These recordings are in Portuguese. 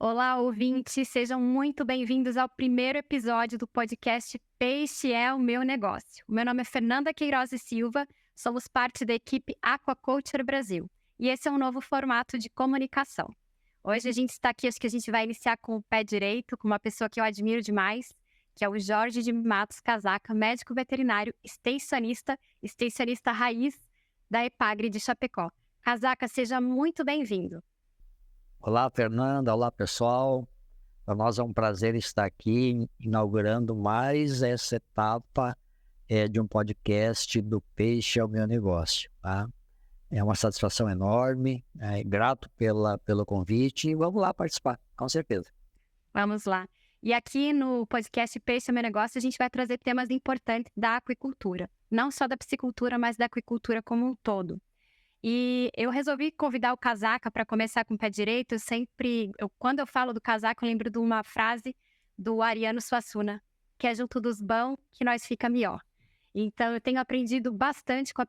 Olá, ouvintes, sejam muito bem-vindos ao primeiro episódio do podcast Peixe é o Meu Negócio. O meu nome é Fernanda Queiroz e Silva, somos parte da equipe Aquaculture Brasil e esse é um novo formato de comunicação. Hoje a gente está aqui, acho que a gente vai iniciar com o pé direito, com uma pessoa que eu admiro demais, que é o Jorge de Matos Casaca, médico veterinário, extensionista raiz da Epagre de Chapecó. Casaca, seja muito bem-vindo. Olá, Fernanda. Olá, pessoal. Para nós é um prazer estar aqui inaugurando mais essa etapa de um podcast do Peixe é o Meu Negócio. Tá? É uma satisfação enorme, grato pelo convite e vamos lá participar, com certeza. Vamos lá. E aqui no podcast Peixe é o Meu Negócio, a gente vai trazer temas importantes da aquicultura. Não só da piscicultura, mas da aquicultura como um todo. E eu resolvi convidar o Casaca para começar com o pé direito. Quando eu falo do Casaca, eu lembro de uma frase do Ariano Suassuna, que é junto dos bons que nós fica melhor. Então, eu tenho aprendido bastante com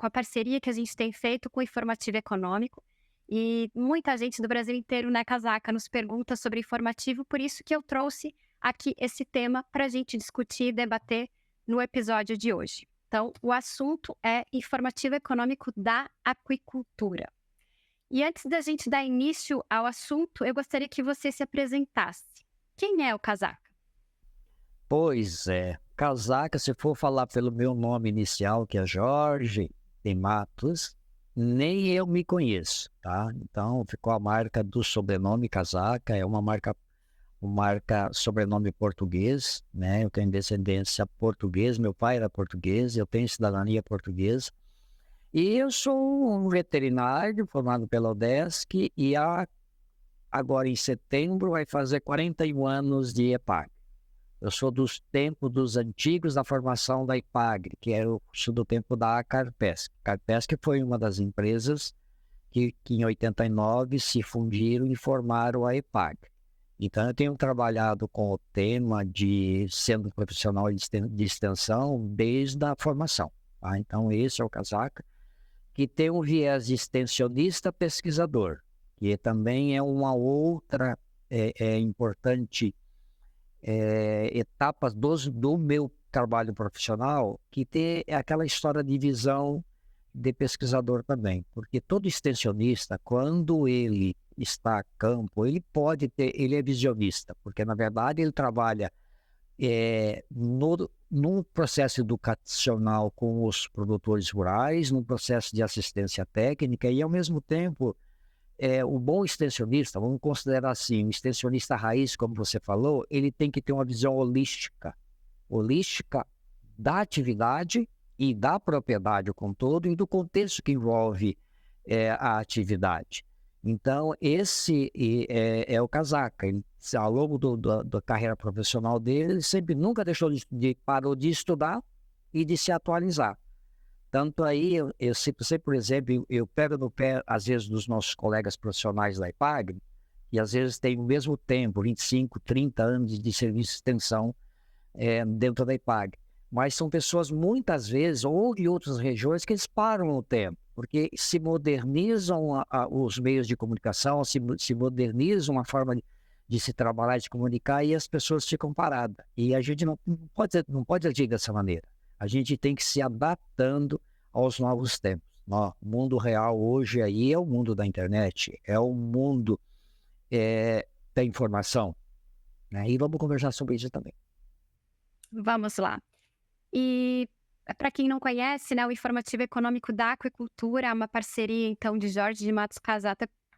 a parceria que a gente tem feito com o Informativo Econômico. E muita gente do Brasil inteiro, né, Casaca, nos pergunta sobre informativo, por isso que eu trouxe aqui esse tema para a gente discutir e debater no episódio de hoje. Então, o assunto é informativo econômico da aquicultura. E antes da gente dar início ao assunto, eu gostaria que você se apresentasse. Quem é o Casaca? Pois é, Casaca, se for falar pelo meu nome inicial, que é Jorge de Matos, nem eu me conheço, tá? Então, ficou a marca do sobrenome Casaca, é uma marca sobrenome português, né? Eu tenho descendência portuguesa, meu pai era português, eu tenho cidadania portuguesa. E eu sou um veterinário formado pela UDESC e agora em setembro vai fazer 41 anos de EPAG. Eu sou dos tempos dos antigos da formação da EPAGRE, que era do tempo da Carpesc. Carpesc foi uma das empresas que em 89 se fundiram e formaram a EPAG. Então, eu tenho trabalhado com o tema de sendo profissional de extensão desde a formação. Tá? Então, esse é o Casaca, que tem um viés de extensionista pesquisador, que também é uma outra importante etapa do meu trabalho profissional, que tem aquela história de visão de pesquisador também, porque todo extensionista, quando ele está a campo, ele é visionista, porque na verdade ele trabalha num processo educacional com os produtores rurais, num processo de assistência técnica e ao mesmo tempo o bom extensionista, vamos considerar assim, o extensionista raiz, como você falou, ele tem que ter uma visão holística da atividade e da propriedade como um todo e do contexto que envolve a atividade. Então, esse é o Casaca. Ele, ao longo da carreira profissional dele, ele sempre nunca parou de estudar e de se atualizar. Tanto aí, eu sempre, por exemplo, eu pego no pé, às vezes, dos nossos colegas profissionais da EPAGRE, e às vezes tem o mesmo tempo, 25, 30 anos de serviço de extensão dentro da EPAGRE. Mas são pessoas, muitas vezes, ou de outras regiões, que eles param o tempo, porque se modernizam os meios de comunicação, se modernizam a forma de se trabalhar, de comunicar, e as pessoas ficam paradas. E a gente não pode agir dessa maneira. A gente tem que se adaptando aos novos tempos. O mundo real hoje aí é o mundo da internet, é o mundo da informação. Né? E vamos conversar sobre isso também. Vamos lá. E para quem não conhece, né, o Informativo Econômico da Aquicultura é uma parceria, então, de Jorge de Matos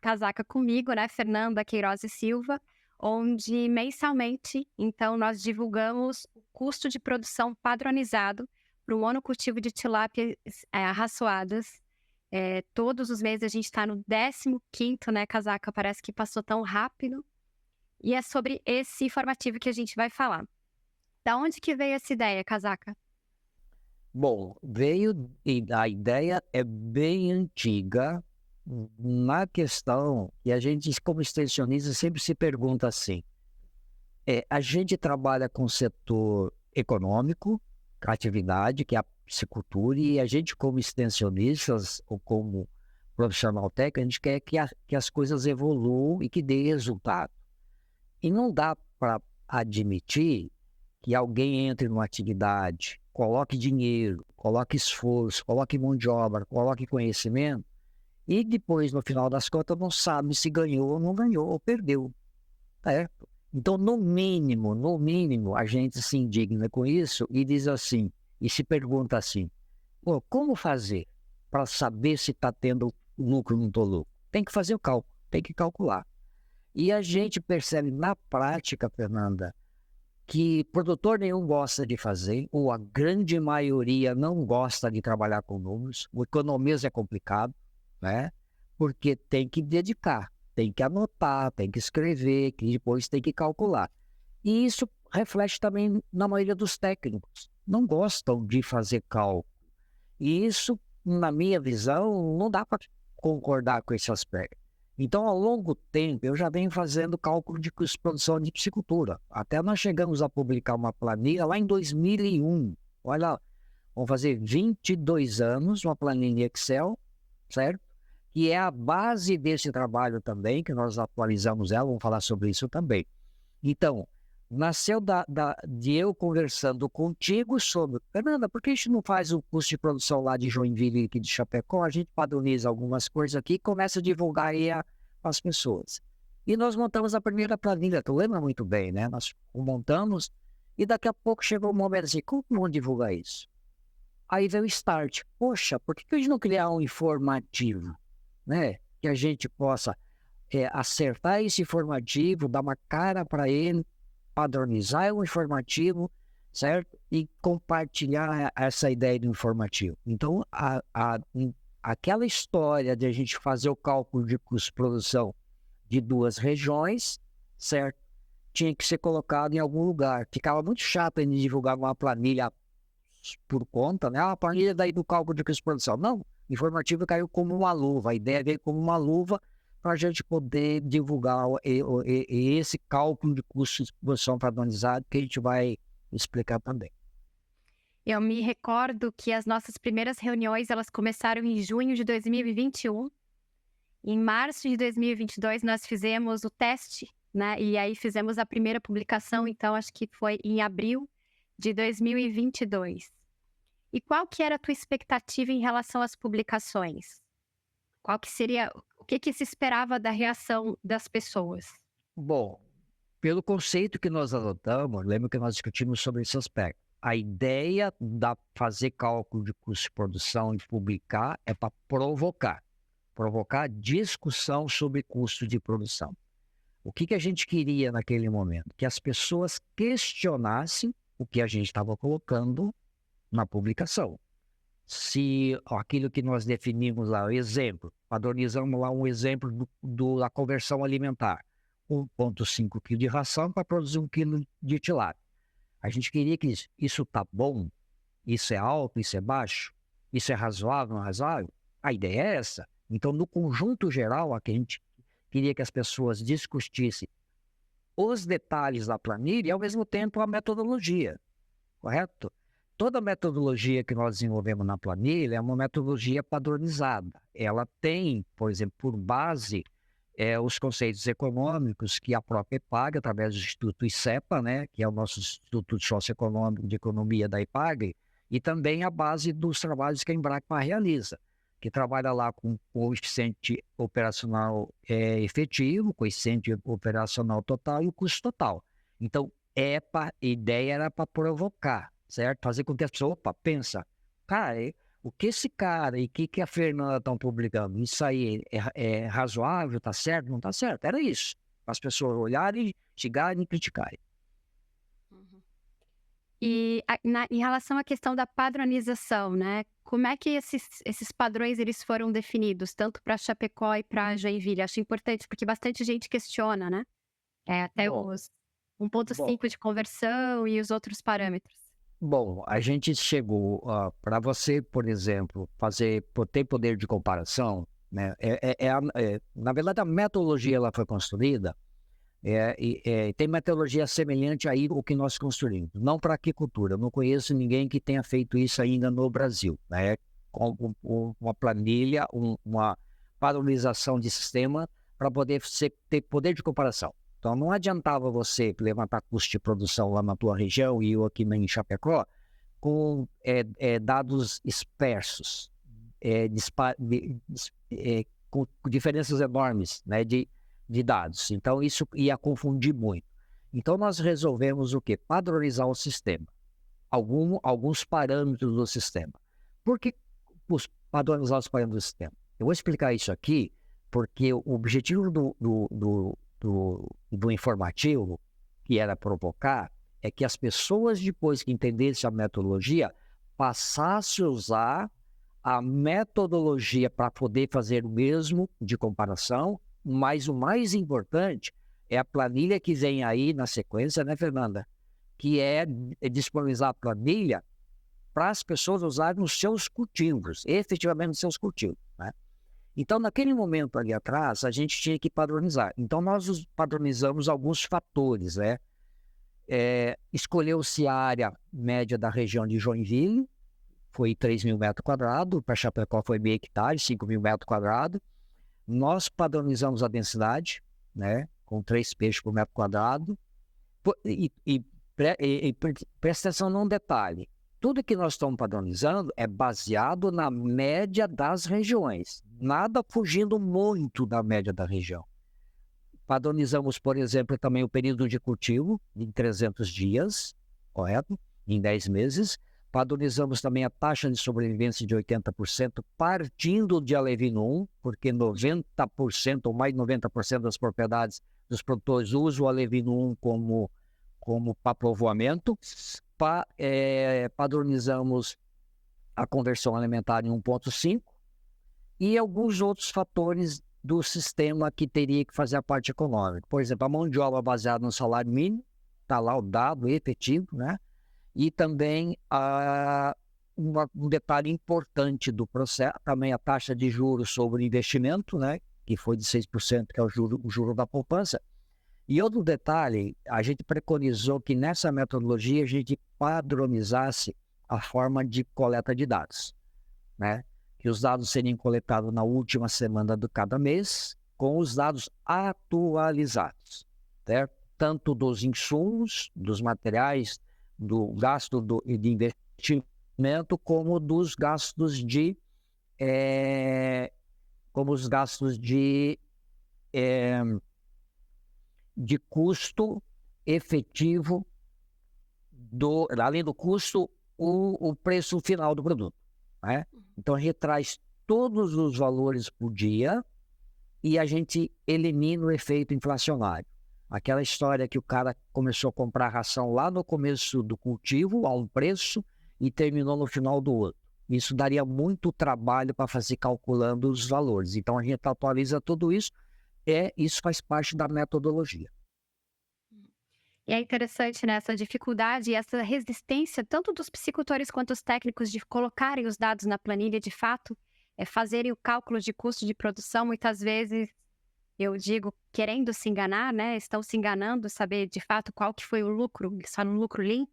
Casaca comigo, né, Fernanda Queiroz e Silva, onde mensalmente, então, nós divulgamos o custo de produção padronizado para o monocultivo de tilápias arraçoadas. Todos os meses a gente está no 15º, né, Casaca? Parece que passou tão rápido. E é sobre esse informativo que a gente vai falar. Da onde que veio essa ideia, Casaca? Bom, a ideia é bem antiga, na questão que a gente, como extensionista, sempre se pergunta assim, a gente trabalha com o setor econômico, a atividade, que é a piscicultura, e a gente, como extensionistas, ou como profissional técnico, a gente quer que as coisas evoluam e que dê resultado. E não dá para admitir que alguém entre numa atividade, coloque dinheiro, coloque esforço, coloque mão de obra, coloque conhecimento, e depois, no final das contas, não sabe se ganhou ou não ganhou, ou perdeu. Certo? Então, no mínimo, a gente se indigna com isso e diz assim, e se pergunta assim, pô, como fazer para saber se está tendo lucro ou não estou lucro? Tem que fazer o cálculo, tem que calcular. E a gente percebe na prática, Fernanda, que produtor nenhum gosta de fazer, ou a grande maioria não gosta de trabalhar com números. O economista é complicado, né? Porque tem que dedicar, tem que anotar, tem que escrever, que depois tem que calcular. E isso reflete também na maioria dos técnicos. Não gostam de fazer cálculo. E isso, na minha visão, não dá para concordar com esse aspecto. Então, ao longo tempo, eu já venho fazendo cálculo de custo de produção de piscicultura. Até nós chegamos a publicar uma planilha lá em 2001. Olha, vamos fazer 22 anos, uma planilha Excel, certo? Que é a base desse trabalho também, que nós atualizamos ela, vamos falar sobre isso também. Então, nasceu de eu conversando contigo sobre, Fernanda, por que a gente não faz o custo de produção lá de Joinville e aqui de Chapecó? A gente padroniza algumas coisas aqui e começa a divulgar aí as pessoas. E nós montamos a primeira planilha, tu lembra muito bem, né? Nós montamos e daqui a pouco chegou o momento assim, como vamos divulgar isso? Aí veio o start. Poxa, por que a gente não criar um informativo, né? Que a gente possa acertar esse informativo, dar uma cara para ele, padronizar o informativo, certo? E compartilhar essa ideia do informativo. Então, aquela história de a gente fazer o cálculo de custo de produção de duas regiões, certo? Tinha que ser colocado em algum lugar. Ficava muito chato em divulgar uma planilha por conta, né? A planilha daí do cálculo de custo de produção. Não, o informativo caiu como uma luva. A ideia veio como uma luva para a gente poder divulgar esse cálculo de custo de produção padronizado que a gente vai explicar também. Eu me recordo que as nossas primeiras reuniões, elas começaram em junho de 2021. Em março de 2022, nós fizemos o teste, né? E aí fizemos a primeira publicação, então acho que foi em abril de 2022. E qual que era a tua expectativa em relação às publicações? Qual que seria, o que se esperava da reação das pessoas? Bom, pelo conceito que nós adotamos, lembra que nós discutimos sobre esse aspecto. A ideia da fazer cálculo de custo de produção e publicar é para provocar discussão sobre custo de produção. O que a gente queria naquele momento? Que as pessoas questionassem o que a gente estava colocando na publicação. Se aquilo que nós definimos lá, o exemplo, padronizamos lá um exemplo da conversão alimentar, 1,5 kg de ração para produzir 1 kg de tilápia. A gente queria que isso está bom, isso é alto, isso é baixo, isso é razoável, não é razoável? A ideia é essa. Então, no conjunto geral, a gente queria que as pessoas discutissem os detalhes da planilha e, ao mesmo tempo, a metodologia, correto? Toda metodologia que nós desenvolvemos na planilha é uma metodologia padronizada. Ela tem, por exemplo, por base os conceitos econômicos que a própria EPAGRE, através do Instituto ICEPA, né, que é o nosso Instituto Socioeconômico de Economia da EPAGRE, e também a base dos trabalhos que a Embrapa realiza, que trabalha lá com coeficiente operacional efetivo, coeficiente operacional total e o custo total. Então, a ideia era para provocar, certo? Fazer com que as pessoas, pensa, cara, o que esse cara e o que a Fernanda estão publicando, isso aí é razoável, tá certo, não tá certo? Era isso. As pessoas olharem, chegarem e criticarem. E em relação à questão da padronização, né? Como é que esses padrões eles foram definidos, tanto para Chapecó e para Joinville? Acho importante, porque bastante gente questiona, né? Até os 1,5 de conversão e os outros parâmetros. Bom, a gente chegou para você, por exemplo, ter poder de comparação, né? Na verdade, a metodologia ela foi construída tem metodologia semelhante aí o que nós construímos, não para aquicultura. Eu não conheço ninguém que tenha feito isso ainda no Brasil, né? Com uma planilha, uma padronização de sistema para poder ter poder de comparação. Então, não adiantava você levantar custo de produção lá na tua região e eu aqui em Chapecó com dados dispersos, com diferenças enormes, né, de dados. Então, isso ia confundir muito. Então, nós resolvemos o quê? Padronizar o sistema. Alguns parâmetros do sistema. Por que padronizar os parâmetros do sistema? Eu vou explicar isso aqui, porque o objetivo do informativo, que era provocar, é que as pessoas, depois que entendessem a metodologia, passassem a usar a metodologia para poder fazer o mesmo de comparação, mas o mais importante é a planilha que vem aí na sequência, né, Fernanda? Que é disponibilizar a planilha para as pessoas usarem nos seus cultivos, efetivamente nos seus cultivos, né? Então, naquele momento ali atrás, a gente tinha que padronizar. Então, nós padronizamos alguns fatores, né? Escolheu-se a área média da região de Joinville, foi 3 mil metros quadrados, para Chapecó foi meio hectare, 5 mil metros quadrados. Nós padronizamos a densidade, né? Com 3 peixes por metro quadrado. Presta atenção num detalhe. Tudo que nós estamos padronizando é baseado na média das regiões, nada fugindo muito da média da região. Padronizamos, por exemplo, também o período de cultivo, em 300 dias, correto? Em 10 meses. Padronizamos também a taxa de sobrevivência de 80%, partindo de alevino 1, porque 90% ou mais de 90% das propriedades dos produtores usam o alevino 1 como para povoamento. Padronizamos a conversão alimentar em 1,5 e alguns outros fatores do sistema que teria que fazer a parte econômica. Por exemplo, a mão de obra baseada no salário mínimo, está lá o dado efetivo, né? E também um detalhe importante do processo, também a taxa de juros sobre investimento, né? Que foi de 6%, que é o juro da poupança. E outro detalhe, a gente preconizou que nessa metodologia a gente padronizasse a forma de coleta de dados, né? Que os dados seriam coletados na última semana de cada mês, com os dados atualizados, certo? Tanto dos insumos, dos materiais, do gasto de investimento, como dos gastos de custo efetivo, além do custo, o preço final do produto, né? Então, a gente traz todos os valores por dia e a gente elimina o efeito inflacionário. Aquela história que o cara começou a comprar ração lá no começo do cultivo, a um preço, e terminou no final do outro. Isso daria muito trabalho para fazer calculando os valores. Então, a gente atualiza tudo isso. Isso faz parte da metodologia. E é interessante, né, essa dificuldade e essa resistência, tanto dos psicultores quanto dos técnicos, de colocarem os dados na planilha, de fato, fazerem o cálculo de custo de produção, muitas vezes, eu digo, querendo se enganar, né, estão se enganando, saber de fato qual que foi o lucro, está no lucro limpo,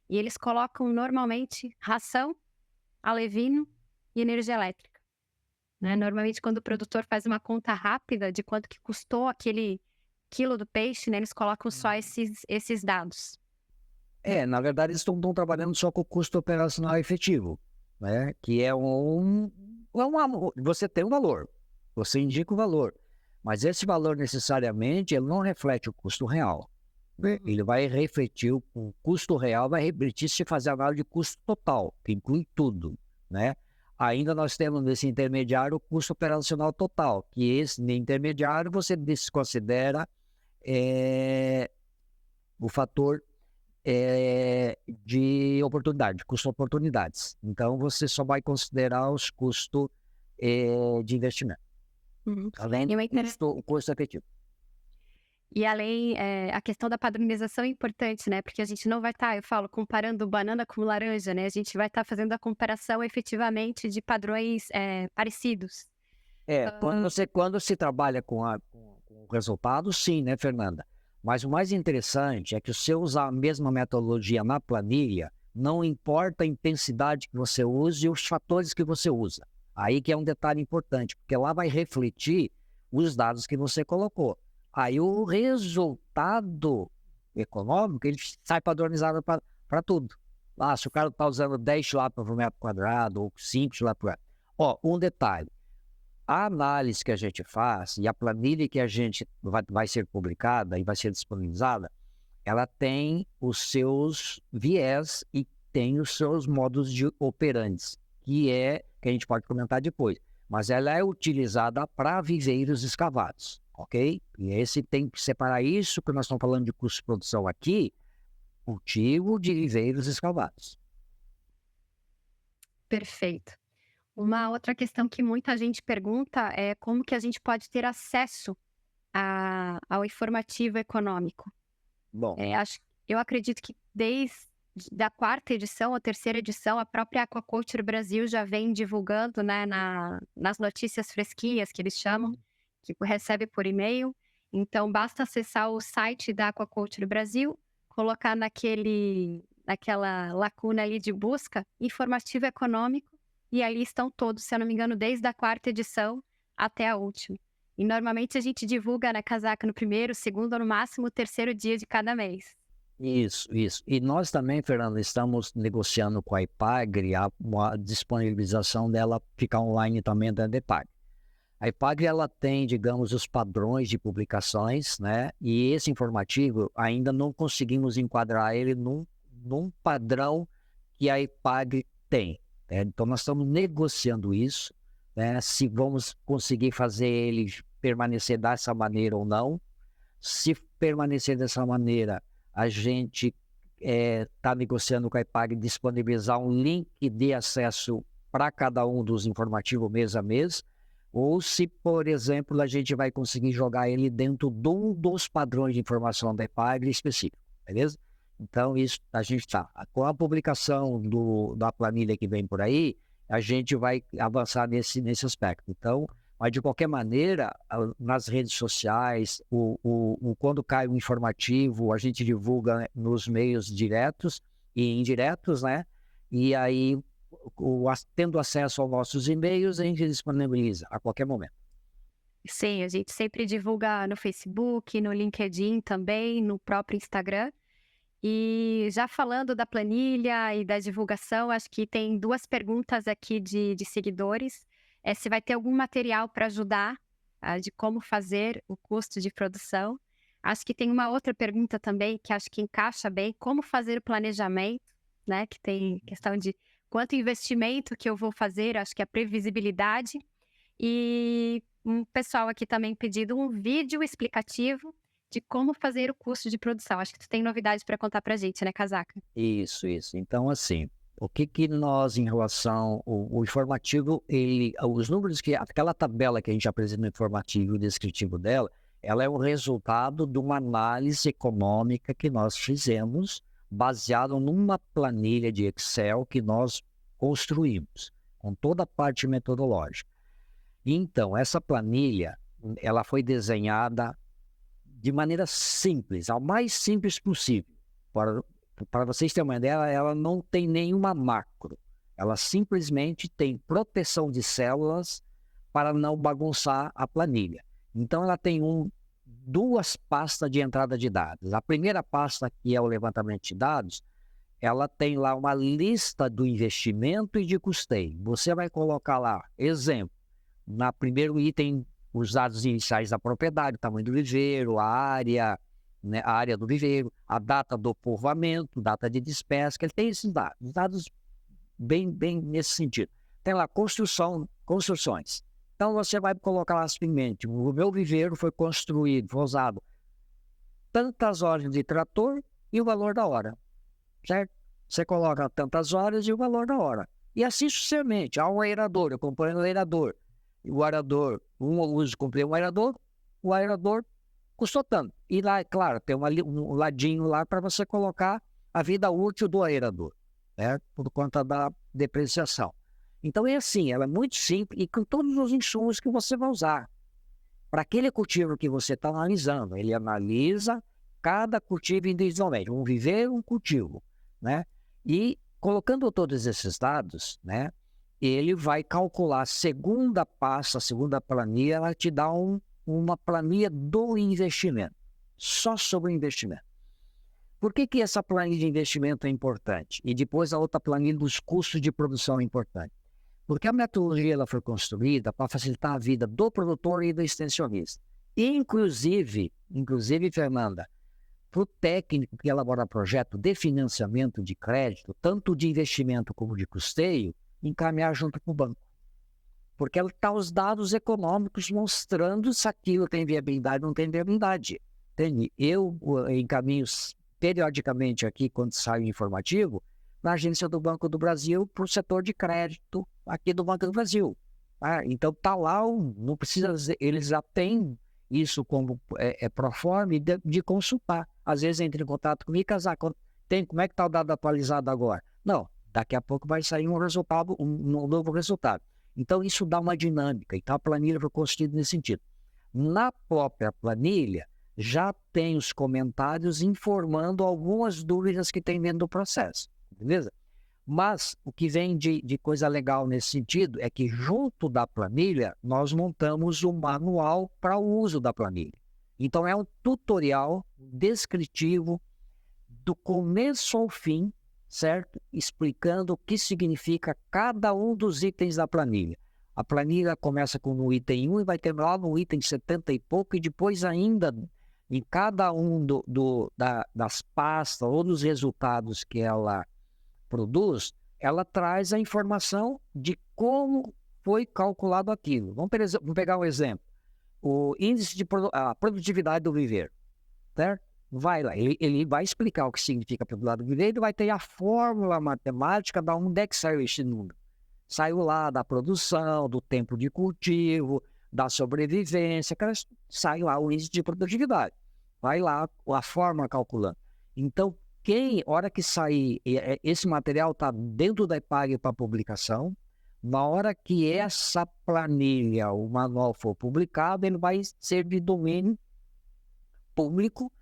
e eles colocam normalmente ração, alevino e energia elétrica, né? Normalmente, quando o produtor faz uma conta rápida de quanto que custou aquele quilo do peixe, né, eles colocam só esses dados. Na verdade, eles estão trabalhando só com o custo operacional efetivo, né? Que você tem um valor, você indica o valor, mas esse valor necessariamente ele não reflete o custo real. Ele vai refletir o custo real, vai refletir se fazer análise de custo total, que inclui tudo, né? Ainda nós temos nesse intermediário o custo operacional total, que esse intermediário você desconsidera o fator de oportunidade, custo oportunidades. Então, você só vai considerar os custos de investimento, além do custo efetivo. E além, a questão da padronização é importante, né? Porque a gente não vai estar, eu falo, comparando banana com laranja, né? A gente vai estar fazendo a comparação efetivamente de padrões parecidos. Quando se trabalha com o resultado, sim, né, Fernanda? Mas o mais interessante é que se você usar a mesma metodologia na planilha, não importa a intensidade que você use e os fatores que você usa. Aí que é um detalhe importante, porque lá vai refletir os dados que você colocou. Aí o resultado econômico, ele sai padronizado para tudo. Se o cara está usando 10 tilápias por metro quadrado ou 5 tilápias por metro. Um detalhe. A análise que a gente faz e a planilha que a gente vai ser publicada e vai ser disponibilizada, ela tem os seus viés e tem os seus modos de operantes, que a gente pode comentar depois. Mas ela é utilizada para viveiros escavados, ok? E esse tem que separar isso, que nós estamos falando de custo de produção aqui, cultivo de viveiros escavados. Perfeito. Uma outra questão que muita gente pergunta é como que a gente pode ter acesso ao informativo econômico. Bom, eu acredito que desde a quarta edição ou terceira edição, a própria Aquaculture Brasil já vem divulgando, né, nas notícias fresquinhas, que eles chamam, que recebe por e-mail. Então, basta acessar o site da Aquaculture Brasil, colocar naquela lacuna ali de busca, informativo econômico, e ali estão todos, se eu não me engano, desde a quarta edição até a última. E normalmente a gente divulga na casaca no primeiro, segundo ou no máximo o terceiro dia de cada mês. Isso. E nós também, Fernando, estamos negociando com a IPAGRE a disponibilização dela ficar online também da IPAGRE. A IPAGRE, ela tem, digamos, os padrões de publicações, né? E esse informativo ainda não conseguimos enquadrar ele num padrão que a IPAGRE tem. Então, nós estamos negociando isso, né? Se vamos conseguir fazer ele permanecer dessa maneira ou não. Se permanecer dessa maneira, a gente está negociando com a IPAGRE disponibilizar um link de acesso para cada um dos informativos mês a mês, ou se, por exemplo, a gente vai conseguir jogar ele dentro de um dos padrões de informação da IPAGRE específico, beleza? Então, isso a gente está. Com a publicação da planilha que vem por aí, a gente vai avançar nesse aspecto. Então, mas de qualquer maneira, nas redes sociais, quando cai um informativo, a gente divulga nos meios diretos e indiretos, né? E aí, tendo acesso aos nossos e-mails, a gente disponibiliza a qualquer momento. Sim, a gente sempre divulga no Facebook, no LinkedIn também, no próprio Instagram. E já falando da planilha e da divulgação, acho que tem 2 perguntas aqui de seguidores. Se vai ter algum material para ajudar de como fazer o custo de produção. Acho que tem uma outra pergunta também, que acho que encaixa bem, como fazer o planejamento, né? Que tem questão de quanto investimento que eu vou fazer, acho que a previsibilidade. E um pessoal aqui também pedindo um vídeo explicativo de como fazer o custo de produção. Acho que tu tem novidades para contar para a gente, né, Casaca? Isso. Então, assim, o que nós, em relação ao informativo, os números aquela tabela que a gente apresenta no informativo e o descritivo dela, ela é o resultado de uma análise econômica que nós fizemos, baseado numa planilha de Excel que nós construímos, com toda a parte metodológica. Então, essa planilha, ela foi desenhada de maneira simples, ao mais simples possível. Para vocês terem uma ideia, ela não tem nenhuma macro. Ela simplesmente tem proteção de células para não bagunçar a planilha. Então, ela tem 2 pastas de entrada de dados. A primeira pasta, que é o levantamento de dados, ela tem lá uma lista do investimento e de custeio. Você vai colocar lá, exemplo, no primeiro item, os dados iniciais da propriedade, o tamanho do viveiro, a área, né, a área do viveiro, a data do povoamento, data de despesca, ele tem esses dados bem nesse sentido. Tem lá construções. Então você vai colocar lá simplesmente, o meu viveiro foi construído, foi usado tantas horas de trator e o valor da hora, certo? Você coloca tantas horas e o valor da hora. E assim sucessivamente, há um aerador, eu comprei um aerador. O aerador, comprei um aerador, o aerador custou tanto. E lá, claro, tem um ladinho lá para você colocar a vida útil do aerador, né? Por conta da depreciação. Então é assim, ela é muito simples e com todos os insumos que você vai usar. Para aquele cultivo que você está analisando, ele analisa cada cultivo individualmente, um viveiro, um cultivo, né? E colocando todos esses dados, né? Ele vai calcular a segunda pasta, a segunda planilha, ela te dá uma planilha do investimento, só sobre o investimento. Por que essa planilha de investimento é importante? E depois a outra planilha dos custos de produção é importante. Porque a metodologia ela foi construída para facilitar a vida do produtor e do extensionista. Inclusive, Fernanda, para o técnico que elabora projeto de financiamento de crédito, tanto de investimento como de custeio, encaminhar junto com o banco. Porque ela está os dados econômicos mostrando se aquilo tem viabilidade ou não tem viabilidade. Entende? Eu encaminho periodicamente aqui, quando sai o informativo, na agência do Banco do Brasil para o setor de crédito aqui do Banco do Brasil. Então está lá, não precisa, eles já têm isso como proforma de consultar. Às vezes entra em contato comigo, como é que está o dado atualizado agora? Não, daqui a pouco vai sair um resultado, um novo resultado. Então isso dá uma dinâmica, então a planilha foi construída nesse sentido. Na própria planilha, já tem os comentários informando algumas dúvidas que tem dentro do processo, beleza? Mas o que vem de coisa legal nesse sentido é que junto da planilha, nós montamos um manual para o uso da planilha. Então é um tutorial descritivo do começo ao fim, certo? Explicando o que significa cada um dos itens da planilha. A planilha começa com o item 1 e vai terminar no item 70 e pouco, e depois ainda em cada um das pastas ou dos resultados que ela produz, ela traz a informação de como foi calculado aquilo. Vamos pegar um exemplo. O índice de produtividade do viveiro, certo? Vai lá, ele vai explicar o que significa a produtividade do viveiro, vai ter a fórmula matemática da onde é que saiu esse número. Saiu lá da produção, do tempo de cultivo, da sobrevivência, sai lá o índice de produtividade. Vai lá a fórmula calculando. Então, hora que sair, esse material está dentro da EPAG para publicação, na hora que essa planilha, o manual for publicado, ele vai ser de domínio público,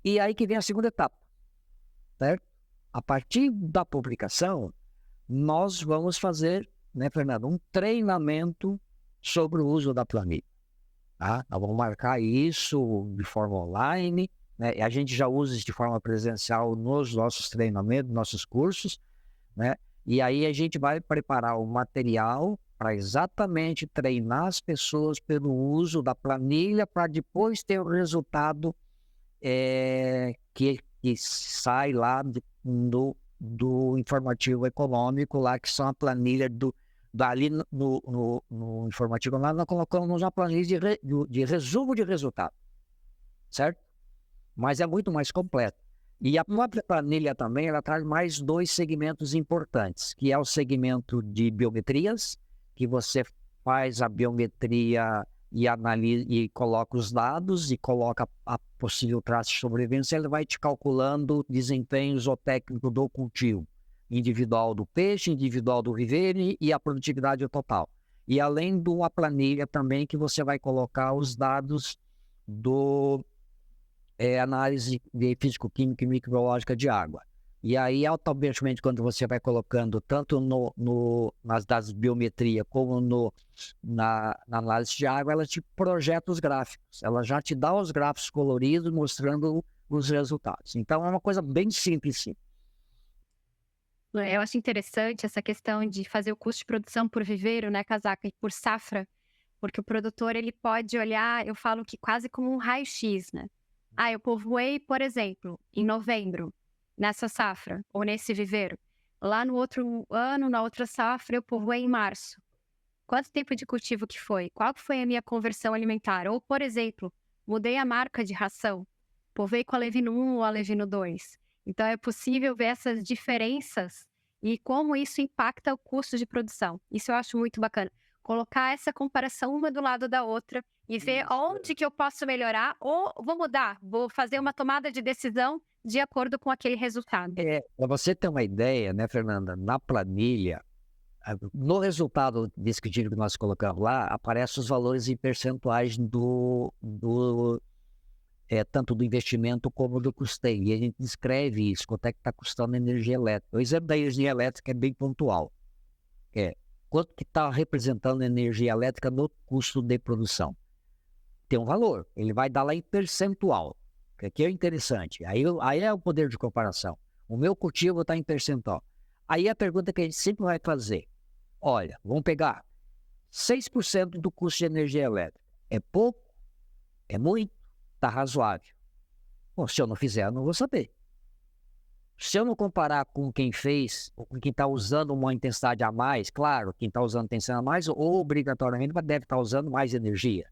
e aí que vem a segunda etapa, certo? A partir da publicação, nós vamos fazer, né, Fernando, um treinamento sobre o uso da planilha. Tá? Nós vamos marcar isso de forma online, né? E a gente já usa isso de forma presencial nos nossos treinamentos, nossos cursos, né? E aí a gente vai preparar o material para exatamente treinar as pessoas pelo uso da planilha para depois ter o resultado que sai lá do informativo econômico, lá que são a planilha ali no informativo, lá nós colocamos uma planilha de resumo de resultado, certo? Mas é muito mais completo. E a própria planilha também, ela traz mais 2 segmentos importantes, que é o segmento de biometrias, que você faz a biometria e analisa e coloca os dados e coloca a possível traço de sobrevivência, ele vai te calculando o desempenho zootécnico do cultivo, individual do peixe, individual do viveiro e a produtividade total. E além de uma planilha também que você vai colocar os dados do análise de físico-química e microbiológica de água. E aí, automaticamente, quando você vai colocando tanto nas das biometria como na análise de água, ela te projeta os gráficos. Ela já te dá os gráficos coloridos mostrando os resultados. Então, é uma coisa bem simples, sim. Eu acho interessante essa questão de fazer o custo de produção por viveiro, né, Casaca, e por safra, porque o produtor ele pode olhar, eu falo que quase como um raio-x, né? Eu povoei, por exemplo, em novembro, nessa safra, ou nesse viveiro. Lá no outro ano, na outra safra, eu povoei em março. Quanto tempo de cultivo que foi? Qual foi a minha conversão alimentar? Ou, por exemplo, mudei a marca de ração. Povoei com alevino 1 ou alevino 2. Então, é possível ver essas diferenças e como isso impacta o custo de produção. Isso eu acho muito bacana. Colocar essa comparação uma do lado da outra e ver onde que eu posso melhorar ou vou mudar, vou fazer uma tomada de decisão de acordo com aquele resultado. Para você ter uma ideia, né, Fernanda, na planilha, no resultado descritivo que nós colocamos lá, aparecem os valores em percentuais tanto do investimento como do custeio. E a gente descreve isso, quanto é que está custando a energia elétrica. O exemplo da energia elétrica é bem pontual. Quanto que está representando a energia elétrica no custo de produção. tem um valor. Ele vai dar lá em percentual, que aqui é interessante. Aí é o poder de comparação. O meu cultivo está em percentual. Aí a pergunta que a gente sempre vai fazer, olha, vamos pegar 6% do custo de energia elétrica. É pouco? É muito? Está razoável. Bom, se eu não fizer, eu não vou saber. Se eu não comparar com quem fez, ou com quem está usando uma intensidade a mais, claro, quem está usando intensidade a mais, obrigatoriamente deve estar usando mais energia.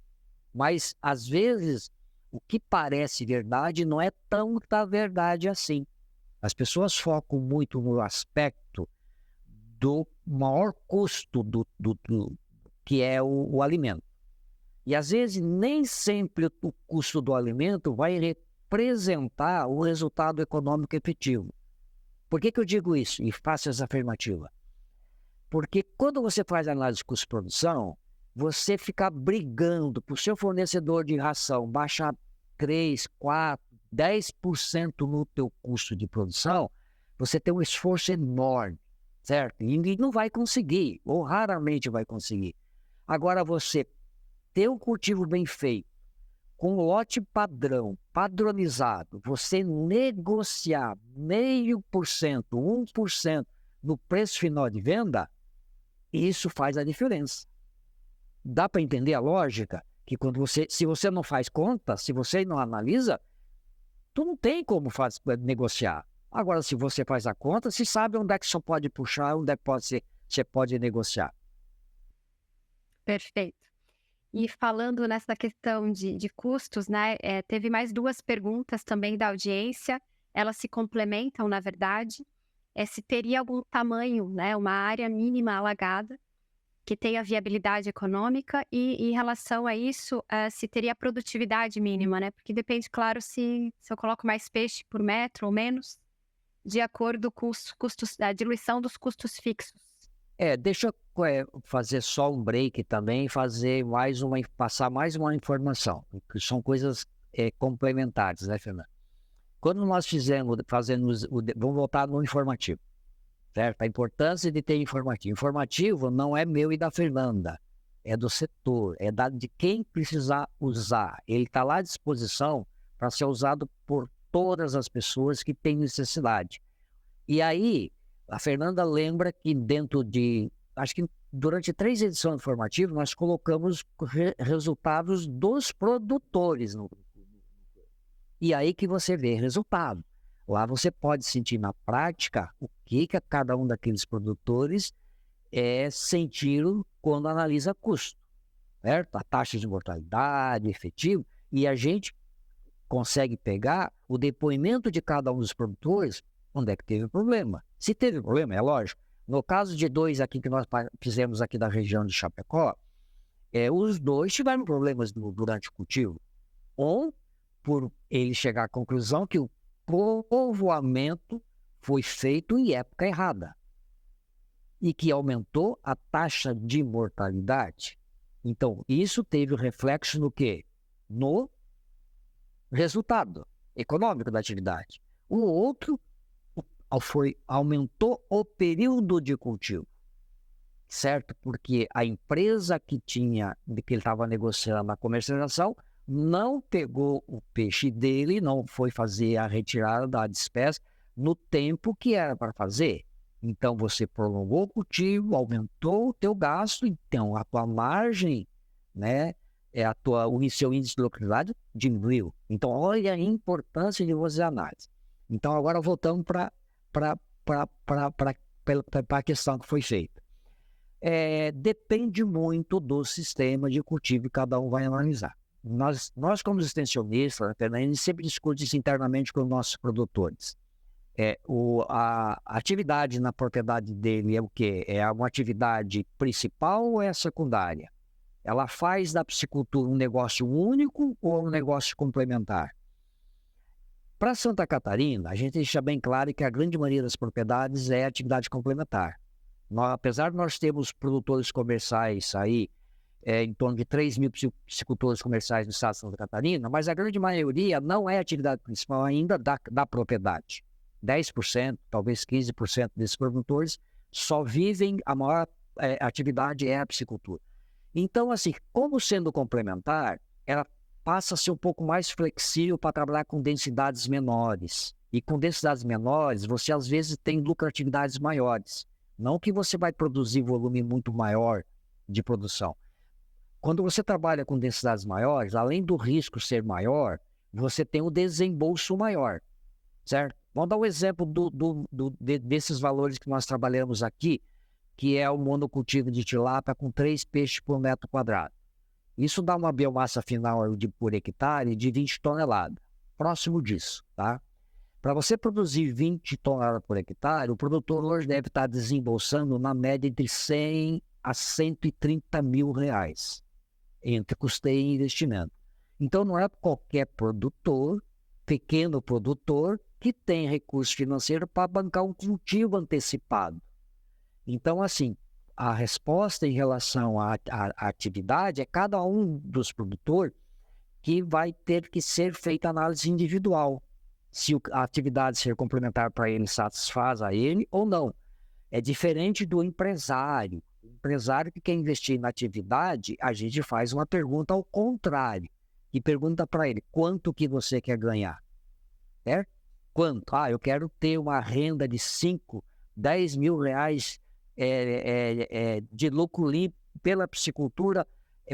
Mas, às vezes, o que parece verdade não é tanta verdade assim. As pessoas focam muito no aspecto do maior custo do que é o alimento. E, às vezes, nem sempre o custo do alimento vai representar o resultado econômico efetivo. Por que eu digo isso e faço essa afirmativa? Porque quando você faz análise de custo-produção, você fica brigando para o seu fornecedor de ração baixar 3, 4, 10% no teu custo de produção, você tem um esforço enorme, certo? E não vai conseguir, ou raramente vai conseguir. Agora, você ter um cultivo bem feito, com lote padrão, padronizado, você negociar 0,5%, 1% no preço final de venda, isso faz a diferença. Dá para entender a lógica? Que se você não faz conta, se você não analisa, tu não tem como negociar. Agora, se você faz a conta, você sabe onde é que você pode puxar, onde é que você pode negociar. Perfeito. E falando nessa questão de custos, né, teve mais 2 perguntas também da audiência, elas se complementam, na verdade, se teria algum tamanho, né, uma área mínima alagada, que tenha viabilidade econômica, e em relação a isso, se teria produtividade mínima, né, porque depende, claro, se eu coloco mais peixe por metro ou menos, de acordo com os custos, a diluição dos custos fixos. Deixa eu fazer só um break também, passar mais uma informação, que são coisas complementares, né, Fernanda? Quando nós vamos voltar no informativo, certo? A importância de ter informativo. Informativo não é meu e da Fernanda, é do setor, de quem precisar usar. Ele está lá à disposição para ser usado por todas as pessoas que têm necessidade. E aí, a Fernanda lembra que acho que durante 3 edições informativas, nós colocamos resultados dos produtores. E aí que você vê resultado. Lá você pode sentir na prática o que cada um daqueles produtores sentiram quando analisa custo, certo? A taxa de mortalidade, efetivo, e a gente consegue pegar o depoimento de cada um dos produtores, onde é que teve problema. Se teve problema, é lógico. No caso de 2 aqui que nós fizemos aqui da região de Chapecó, os 2 tiveram problemas durante o cultivo. Por ele chegar à conclusão que o povoamento foi feito em época errada e que aumentou a taxa de mortalidade. Então, isso teve reflexo no quê? No resultado econômico da atividade. O outro aumentou o período de cultivo, certo? Porque a empresa que ele estava negociando a comercialização não pegou o peixe dele, não foi fazer a retirada da despesa no tempo que era para fazer. Então, você prolongou o cultivo, aumentou o teu gasto, então a tua margem, né, o seu índice de lucratividade diminuiu. Então, olha a importância de você análise. Então, agora voltamos para a questão que foi feita. Depende muito do sistema de cultivo que cada um vai analisar. Nós como extensionistas, a gente sempre discute isso internamente com os nossos produtores. A atividade na propriedade dele é o quê? É uma atividade principal ou é secundária? Ela faz da piscicultura um negócio único ou um negócio complementar? Para Santa Catarina, a gente deixa bem claro que a grande maioria das propriedades é atividade complementar. Apesar de nós termos produtores comerciais aí, em torno de 3 mil piscicultores comerciais no estado de Santa Catarina, mas a grande maioria não é atividade principal ainda da propriedade. 10%, talvez 15% desses produtores só vivem, a maior atividade é a piscicultura. Então, assim, como sendo complementar, ela passa a ser um pouco mais flexível para trabalhar com densidades menores. E com densidades menores, você às vezes tem lucratividades maiores. Não que você vai produzir volume muito maior de produção. Quando você trabalha com densidades maiores, além do risco ser maior, você tem um desembolso maior, certo? Vamos dar um exemplo desses valores que nós trabalhamos aqui, que é o monocultivo de tilápia com 3 peixes por metro quadrado. Isso dá uma biomassa final por hectare de 20 toneladas, próximo disso, tá? Para você produzir 20 toneladas por hectare, o produtor hoje deve estar desembolsando na média entre 100 a 130 mil reais, entre custeio e investimento. Então não é qualquer produtor, pequeno produtor, que tem recurso financeiro para bancar um cultivo antecipado. Então, assim, a resposta em relação à atividade é cada um dos produtores que vai ter que ser feita análise individual. Se a atividade ser complementar para ele satisfaz a ele ou não. É diferente do empresário. O empresário que quer investir na atividade, a gente faz uma pergunta ao contrário. E pergunta para ele, quanto que você quer ganhar? Certo? Quanto? Eu quero ter uma renda de 5, 10 mil reais de lucro limpo pela piscicultura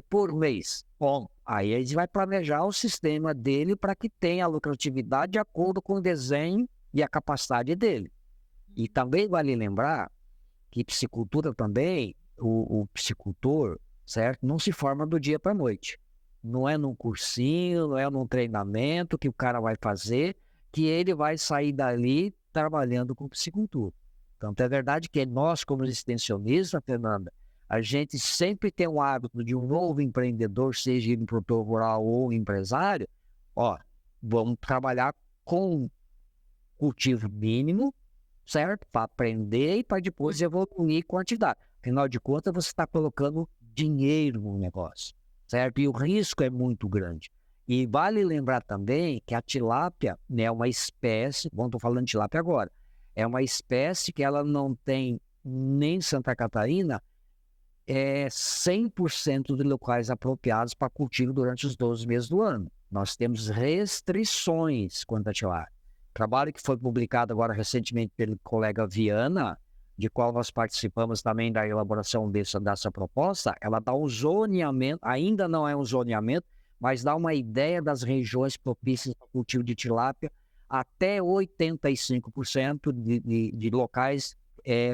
por mês. Bom, aí a gente vai planejar o sistema dele para que tenha a lucratividade de acordo com o desenho e a capacidade dele. E também vale lembrar que piscicultura também, o piscicultor, certo? Não se forma do dia para a noite. Não é num cursinho, não é num treinamento que o cara vai fazer, que ele vai sair dali trabalhando com piscicultura. Então, é verdade que nós, como extensionistas, Fernanda, a gente sempre tem o hábito de um novo empreendedor, seja ele um produtor rural ou um empresário, vamos trabalhar com cultivo mínimo, certo? Para aprender e para depois evoluir quantidade. Afinal de contas, você está colocando dinheiro no negócio, certo? E o risco é muito grande. E vale lembrar também que a tilápia é uma espécie, estou falando de tilápia agora, é uma espécie que ela não tem nem Santa Catarina 100% de locais apropriados para cultivo durante os 12 meses do ano. Nós temos restrições quanto à tilápia. Trabalho que foi publicado agora recentemente pelo colega Viana, de qual nós participamos também da elaboração dessa proposta, ela dá um zoneamento, ainda não é um zoneamento, mas dá uma ideia das regiões propícias ao cultivo de tilápia, até 85% de locais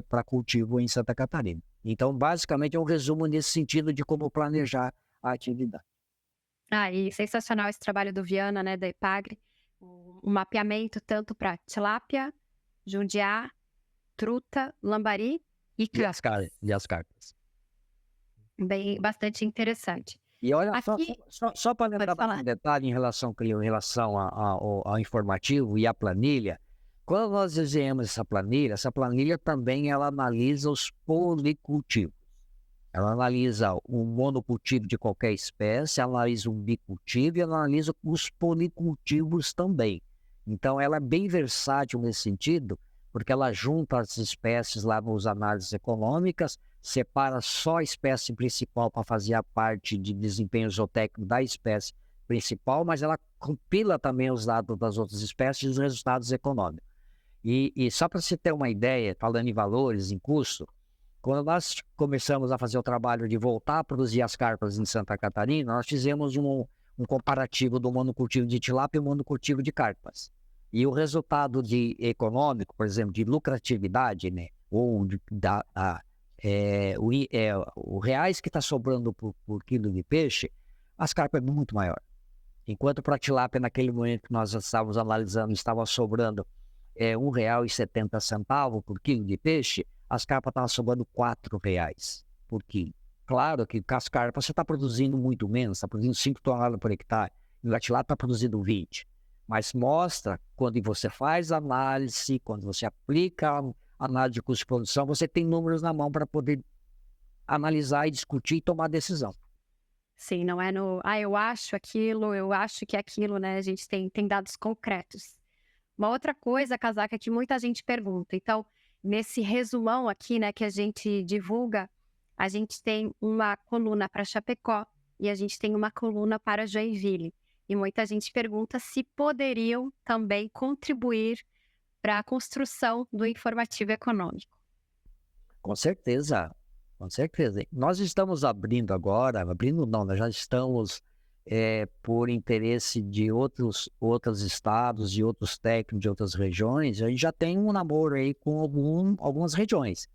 para cultivo em Santa Catarina. Então, basicamente, é um resumo nesse sentido de como planejar a atividade. E sensacional esse trabalho do Viana, né, da Epagre, o mapeamento tanto para tilápia, jundiá, truta, lambari e as carpas. Bastante interessante. E olha, só para lembrar um detalhe em relação ao informativo e à planilha, quando nós desenhamos essa planilha também ela analisa os policultivos. Ela analisa o monocultivo de qualquer espécie, analisa o bicultivo e analisa os policultivos também. Então, ela é bem versátil nesse sentido, porque ela junta as espécies lá nos análises econômicas, separa só a espécie principal para fazer a parte de desempenho zootécnico da espécie principal, mas ela compila também os dados das outras espécies e os resultados econômicos. E só para você ter uma ideia, falando em valores, em custo, quando nós começamos a fazer o trabalho de voltar a produzir as carpas em Santa Catarina, nós fizemos um comparativo do monocultivo de tilápia e o monocultivo de carpas. E o resultado econômico, por exemplo, de lucratividade, né, ou o reais que está sobrando por quilo de peixe, as carpas é muito maior. Enquanto para a tilápia, naquele momento que nós estávamos analisando, estava sobrando R$1,70 por quilo de peixe, as carpas estavam sobrando R$4 por quilo. Claro que com as carpas você está produzindo muito menos, está produzindo 5 toneladas por hectare, e a tilápia está produzindo 20. Mas mostra, quando você faz análise, quando você aplica a análise de custo de produção, você tem números na mão para poder analisar e discutir e tomar decisão. Sim, não é eu acho aquilo, eu acho que é aquilo, né? A gente tem dados concretos. Uma outra coisa, Casaca, que muita gente pergunta. Então, nesse resumão aqui, né, que a gente divulga, a gente tem uma coluna para Chapecó e a gente tem uma coluna para Joinville. e muita gente pergunta se poderiam também contribuir para a construção do informativo econômico. Com certeza, com certeza. Nós estamos abrindo agora, abrindo não, nós já estamos, por interesse de outros estados, de outros técnicos, de outras regiões, a gente já tem um namoro aí com algumas regiões.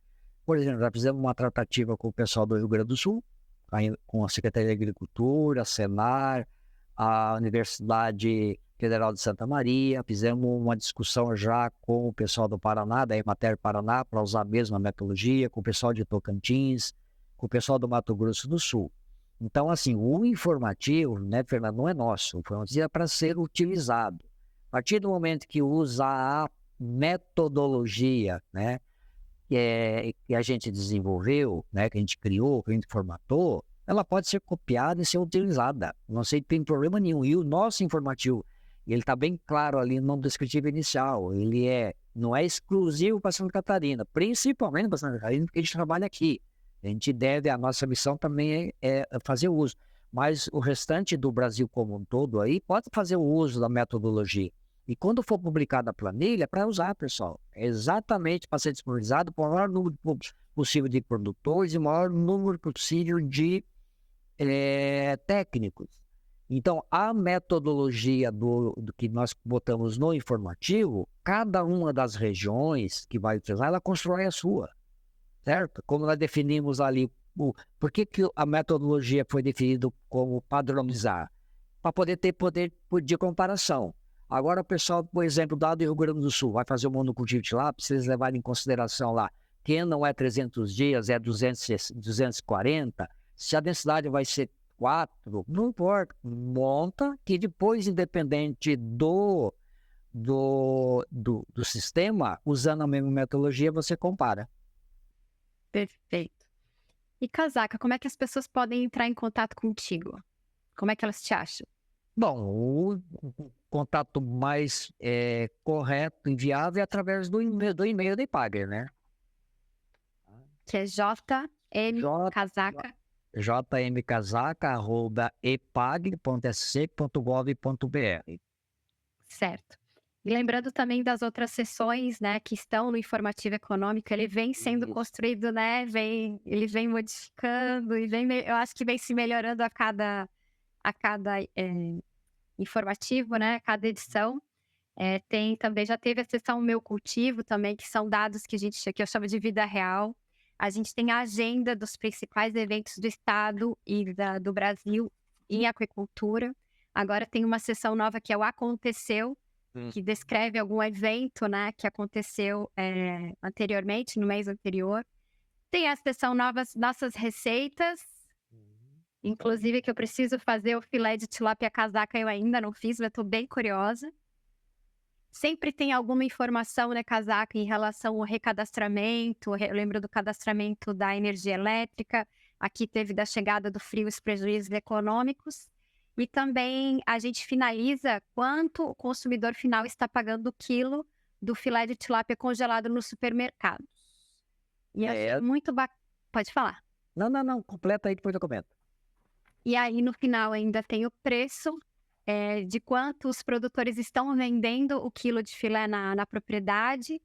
Por exemplo, já fizemos uma tratativa com o pessoal do Rio Grande do Sul, aí com a Secretaria de Agricultura, a Senar, a Universidade Federal de Santa Maria, fizemos uma discussão já com o pessoal do Paraná, da Emater Paraná, para usar a mesma metodologia, com o pessoal de Tocantins, com o pessoal do Mato Grosso do Sul. Então, assim, o informativo, né, Fernando, não é nosso, o informativo é para ser utilizado. A partir do momento que usa a metodologia, né, que a gente desenvolveu, né, que a gente criou, que a gente formatou, ela pode ser copiada e ser utilizada. Não sei, tem problema nenhum. E o nosso informativo, ele está bem claro ali no descritivo inicial. Ele não é exclusivo para Santa Catarina, principalmente para Santa Catarina, porque a gente trabalha aqui. A nossa missão também é fazer uso. Mas o restante do Brasil como um todo aí pode fazer o uso da metodologia. E quando for publicada a planilha, é para usar, pessoal. É exatamente para ser disponibilizado para o maior número possível de produtores e o maior número possível de técnicos. Então, a metodologia do que nós botamos no informativo, cada uma das regiões que vai utilizar, ela constrói a sua, certo? Como nós definimos ali, por que a metodologia foi definida como padronizar? Para poder ter poder de comparação. Agora, o pessoal, por exemplo, do Rio Grande do Sul, vai fazer o monocultivo de lá, precisa levar em consideração lá, que não é 300 dias, é 240, se a densidade vai ser 4, não importa, monta, que depois, independente do sistema, usando a mesma metodologia, você compara. Perfeito. E Casaca, como é que as pessoas podem entrar em contato contigo? Como é que elas te acham? Bom, o contato mais correto e viável é através do e-mail da Epagre, né? Que é jmcasaca. jmcasaca@epagre.sc.gov.br. Certo. E lembrando também das outras sessões, né, que estão no informativo econômico, ele vem sendo construído, né, ele vem modificando e eu acho que vem se melhorando a cada informativo, né, a cada edição. Tem também, já teve a sessão Meu Cultivo também, que são dados que eu chamo de vida real. A gente tem a agenda dos principais eventos do estado e do Brasil em aquicultura. Agora tem uma sessão nova que é o Aconteceu, que descreve algum evento, né, que aconteceu anteriormente, no mês anterior. Tem a sessão Nossas Receitas, inclusive que eu preciso fazer o filé de tilápia casaca, eu ainda não fiz, mas estou bem curiosa. Sempre tem alguma informação, né, Casaca, em relação ao recadastramento. Eu lembro do cadastramento da energia elétrica. Aqui teve da chegada do frio os prejuízos econômicos. E também a gente finaliza quanto o consumidor final está pagando o quilo do filé de tilápia congelado no supermercado. E é muito bacana. Pode falar. Não. Completa aí, depois eu comento. E aí, no final, ainda tem o preço de quanto os produtores estão vendendo o quilo de filé na propriedade,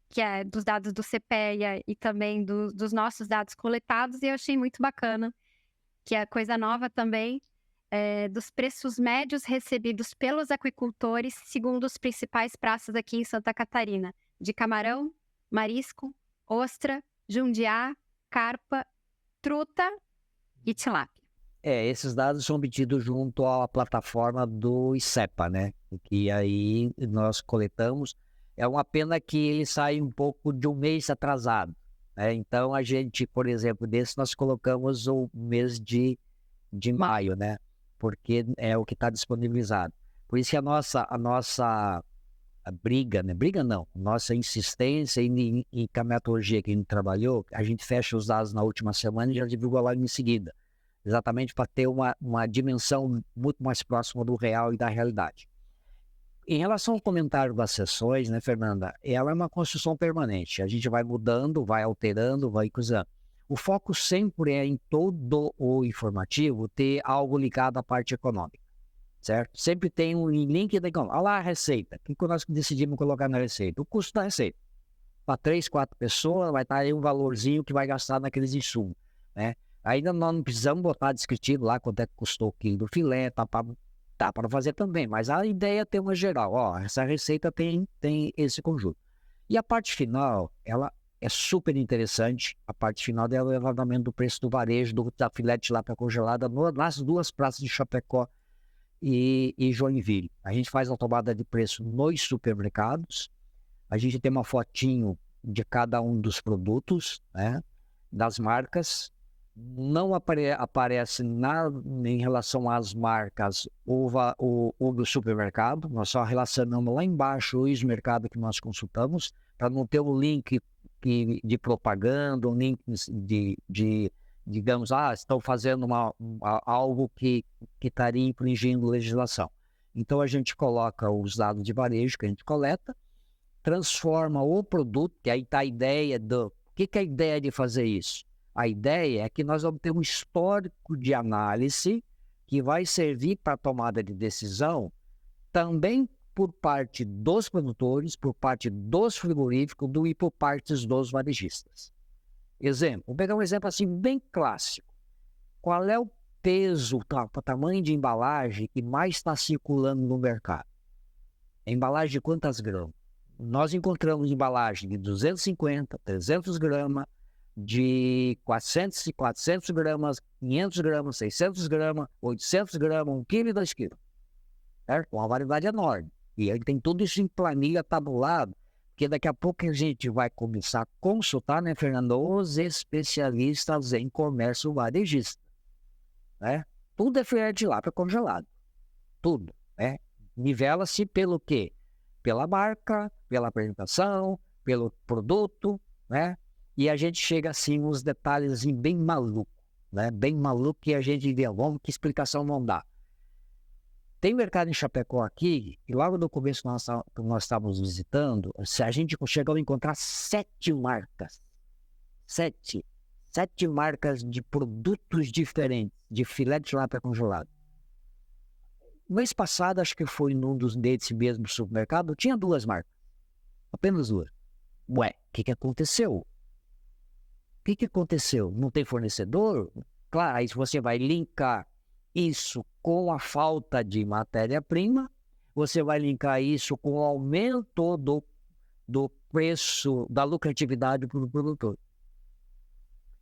que é dos dados do CPEA e também dos nossos dados coletados. E eu achei muito bacana, que é coisa nova também, dos preços médios recebidos pelos aquicultores, segundo os principais praças aqui em Santa Catarina, de camarão, marisco, ostra, jundiá, carpa, truta e tilápia. Esses dados são obtidos junto à plataforma do ICEPA, né? Que aí nós coletamos. É uma pena que ele sai um pouco de um mês atrasado, né? Então, a gente, por exemplo, nós colocamos o mês de maio, né? Porque é o que está disponibilizado. Por isso que a nossa briga, né? Briga não, nossa insistência em que a metodologia que a gente trabalhou, a gente fecha os dados na última semana e já divulga logo em seguida. Exatamente para ter uma dimensão muito mais próxima do real e da realidade. Em relação ao comentário das sessões, né, Fernanda, ela é uma construção permanente. A gente vai mudando, vai alterando, vai cruzando. O foco sempre é em todo o informativo ter algo ligado à parte econômica, certo? Sempre tem um link da olha lá a receita. O que nós decidimos colocar na receita? O custo da receita. Para 3, 4 pessoas, vai estar aí um valorzinho que vai gastar naqueles insumos, né? Ainda nós não precisamos botar descritivo lá quanto é que custou o quilo do filé, tá para fazer também, mas a ideia é ter uma geral. Ó, essa receita tem esse conjunto. E a parte final, ela é super interessante. A parte final dela é o levantamento do preço do varejo da filé de tilápia congelada nas duas praças de Chapecó e Joinville. A gente faz a tomada de preço nos supermercados. A gente tem uma fotinho de cada um dos produtos, né, das marcas. Não aparece em relação às marcas o do supermercado. Nós só relacionamos lá embaixo os mercados que nós consultamos, para não ter um link de propaganda, um link digamos, estão fazendo algo que estaria infringindo legislação. Então a gente coloca os dados de varejo que a gente coleta, transforma o produto, que aí está a ideia do... O que é a ideia de fazer isso? A ideia é que nós vamos ter um histórico de análise que vai servir para a tomada de decisão também por parte dos produtores, por parte dos frigoríficos e por parte dos varejistas. Exemplo, vou pegar um exemplo assim bem clássico. Qual é o peso, o tamanho de embalagem que mais está circulando no mercado? A embalagem de quantas gramas? Nós encontramos embalagem de 250, 300 gramas, de 400 gramas, 500 gramas, 600 gramas, 800 gramas, 1 quilo e 2 quilos. Certo? Uma variedade enorme. E aí tem tudo isso em planilha tabulado, porque daqui a pouco a gente vai começar a consultar, né, Fernando, os especialistas em comércio varejista. Né? Tudo é filé de tilápia congelado. Tudo. Né? Nivela-se pelo quê? Pela marca, pela apresentação, pelo produto, né? E a gente chega assim uns detalhes assim, bem maluco, né? Bem maluco que a gente vê, vamos, que explicação não dá. Tem mercado em Chapecó aqui, e logo no começo nós estávamos visitando, a gente chegou a encontrar 7 marcas. 7 marcas de produtos diferentes, de filé de tilápia congelado. Mês passado, acho que foi num desse mesmo supermercado, tinha 2 marcas. Apenas 2. Ué, o que aconteceu? O que aconteceu? Não tem fornecedor? Claro, aí você vai linkar isso com a falta de matéria-prima, você vai linkar isso com o aumento do preço, da lucratividade para o produtor.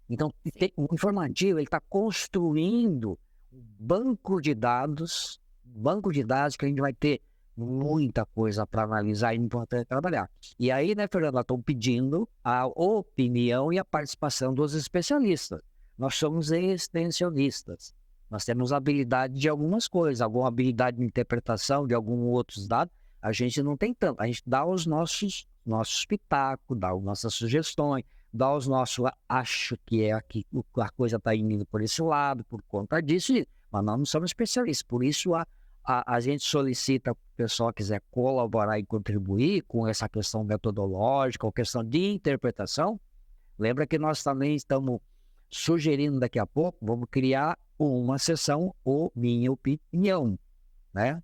Então, o informativo está construindo um banco de dados que a gente vai ter muita coisa para analisar e importante trabalhar. E aí, né, Fernando, nós estamos pedindo a opinião e a participação dos especialistas. Nós somos extensionistas. Nós temos habilidade de algumas coisas, alguma habilidade de interpretação de alguns outros dados, a gente não tem tanto. A gente dá os nossos pitacos, dá as nossas sugestões, dá os nossos, acho que é aqui, a coisa está indo por esse lado, por conta disso, mas nós não somos especialistas. Por isso, a gente solicita para o pessoal que quiser colaborar e contribuir com essa questão metodológica ou questão de interpretação. Lembra que nós também estamos sugerindo daqui a pouco, vamos criar uma sessão, ou minha opinião, né?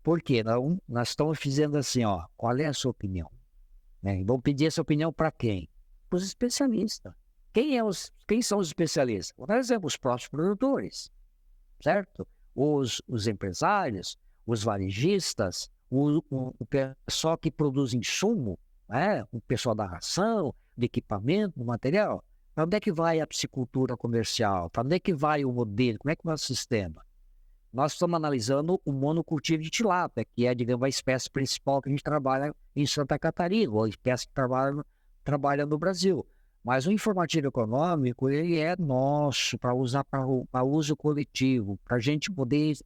Por quê? Nós estamos fazendo assim, ó, qual é a sua opinião? Né? Vamos pedir essa opinião para quem? Para os especialistas. Quem são os especialistas? Por exemplo, os próprios produtores, certo? Os empresários, os varejistas, o pessoal que produz insumo, né? O pessoal da ração, do equipamento, do material. Para onde é que vai a piscicultura comercial? Para onde é que vai o modelo? Como é que vai o sistema? Nós estamos analisando o monocultivo de tilápia, que é, digamos, a espécie principal que a gente trabalha em Santa Catarina, ou a espécie que trabalha no Brasil. Mas o informativo econômico, ele é nosso, para usar para uso coletivo, para a gente poder,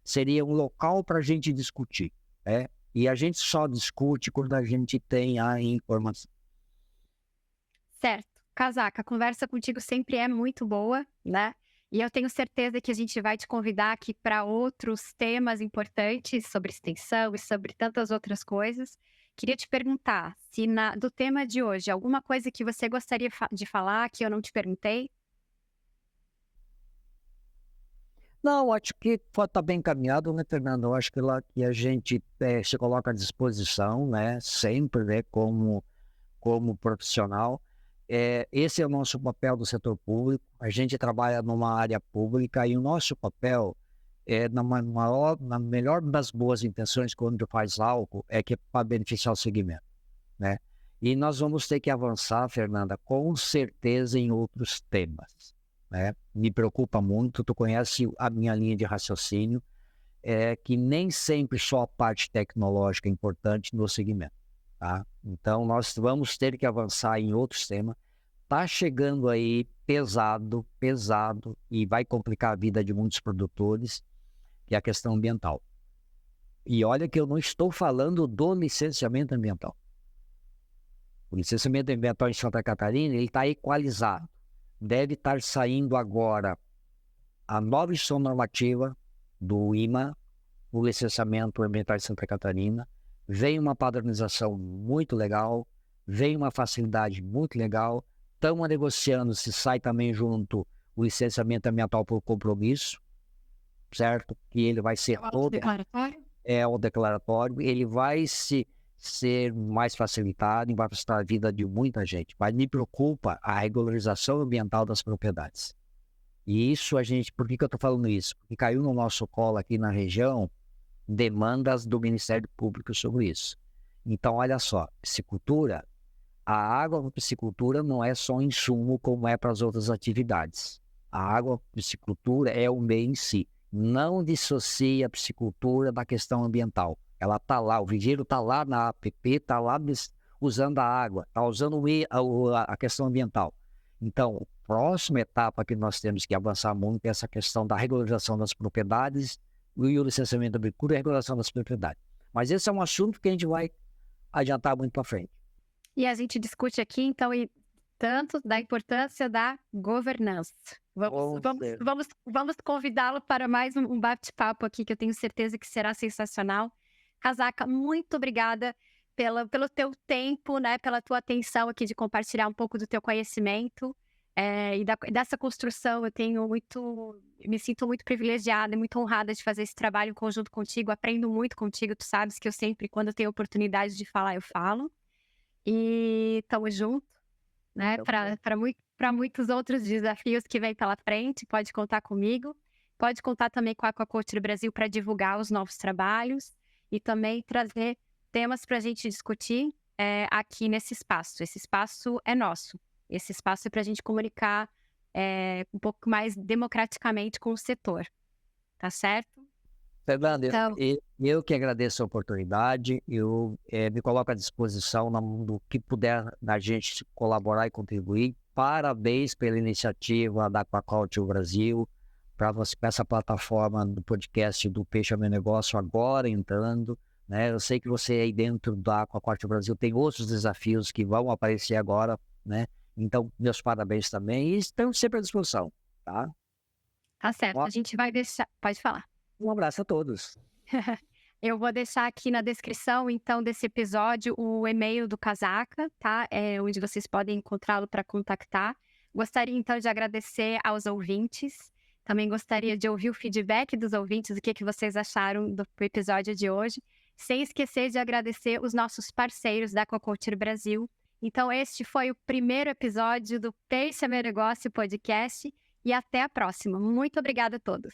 seria um local para a gente discutir, né? E a gente só discute quando a gente tem a informação. Certo. Casaca, a conversa contigo sempre é muito boa, né? E eu tenho certeza que a gente vai te convidar aqui para outros temas importantes sobre extensão e sobre tantas outras coisas. Queria te perguntar se do tema de hoje, alguma coisa que você gostaria de falar que eu não te perguntei? Não, acho que está bem encaminhado, né, Fernando? Eu acho que lá que a gente se coloca à disposição, né, sempre, né, como profissional. Esse é o nosso papel do setor público. A gente trabalha numa área pública e o nosso papel na melhor das boas intenções, quando faz algo, é que é para beneficiar o segmento, né? E nós vamos ter que avançar, Fernanda, com certeza em outros temas, né? Me preocupa muito, tu conhece a minha linha de raciocínio, que nem sempre só a parte tecnológica é importante no segmento, tá? Então, nós vamos ter que avançar em outros temas. Tá chegando aí pesado, e vai complicar a vida de muitos produtores, que é a questão ambiental. E olha que eu não estou falando do licenciamento ambiental. O licenciamento ambiental em Santa Catarina, ele está equalizado. Deve estar saindo agora a nova instrução normativa do IMA, o licenciamento ambiental em Santa Catarina. Vem uma padronização muito legal, vem uma facilidade muito legal. Estamos negociando se sai também junto o licenciamento ambiental por compromisso, certo? Que ele vai ser todo... declaratório? É o declaratório, ele vai ser mais facilitado e vai facilitar a vida de muita gente. Mas me preocupa a regularização ambiental das propriedades. E isso por que eu estou falando isso? Porque caiu no nosso colo aqui na região demandas do Ministério Público sobre isso. Então, olha só, piscicultura, a água para piscicultura não é só um insumo como é para as outras atividades. A água para piscicultura é o meio em si. Não dissocia a piscicultura da questão ambiental. Ela está lá, o viveiro está lá na APP, está lá usando a água, está usando a questão ambiental. Então, a próxima etapa que nós temos que avançar muito é essa questão da regularização das propriedades e o licenciamento da agricultura e a regulação das propriedades. Mas esse é um assunto que a gente vai adiantar muito para frente. E a gente discute aqui, então, e tanto da importância da governança. Vamos convidá-lo para mais um bate-papo aqui, que eu tenho certeza que será sensacional. Casaca, muito obrigada pelo teu tempo, né, pela tua atenção aqui de compartilhar um pouco do teu conhecimento e dessa construção. Me sinto muito privilegiada e muito honrada de fazer esse trabalho em conjunto contigo. Aprendo muito contigo, tu sabes que eu sempre, quando eu tenho oportunidade de falar, eu falo. E estamos juntos, né, para muitos outros desafios que vem pela frente. Pode contar comigo, pode contar também com a Aquaculture Brasil para divulgar os novos trabalhos e também trazer temas para a gente discutir aqui nesse espaço. Esse espaço é nosso, esse espaço é para a gente comunicar um pouco mais democraticamente com o setor, tá certo? Fernanda, então, eu que agradeço a oportunidade, eu me coloco à disposição do que puder da gente colaborar e contribuir. Parabéns pela iniciativa da Aquaculture Brasil, para essa plataforma do podcast do Peixe é Meu Negócio agora entrando, né? Eu sei que você aí dentro da Aquaculture Brasil tem outros desafios que vão aparecer agora, né? Então, meus parabéns também e estamos sempre à disposição, tá? Tá certo, a gente vai deixar... Pode falar. Um abraço a todos. Eu vou deixar aqui na descrição, então, desse episódio, o e-mail do Casaca, tá? Onde vocês podem encontrá-lo para contactar. Gostaria, então, de agradecer aos ouvintes. Também gostaria de ouvir o feedback dos ouvintes, o que vocês acharam do episódio de hoje. Sem esquecer de agradecer os nossos parceiros da Aquaculture Brasil. Então, este foi o primeiro episódio do Peixe é Meu Negócio podcast. E até a próxima. Muito obrigada a todos.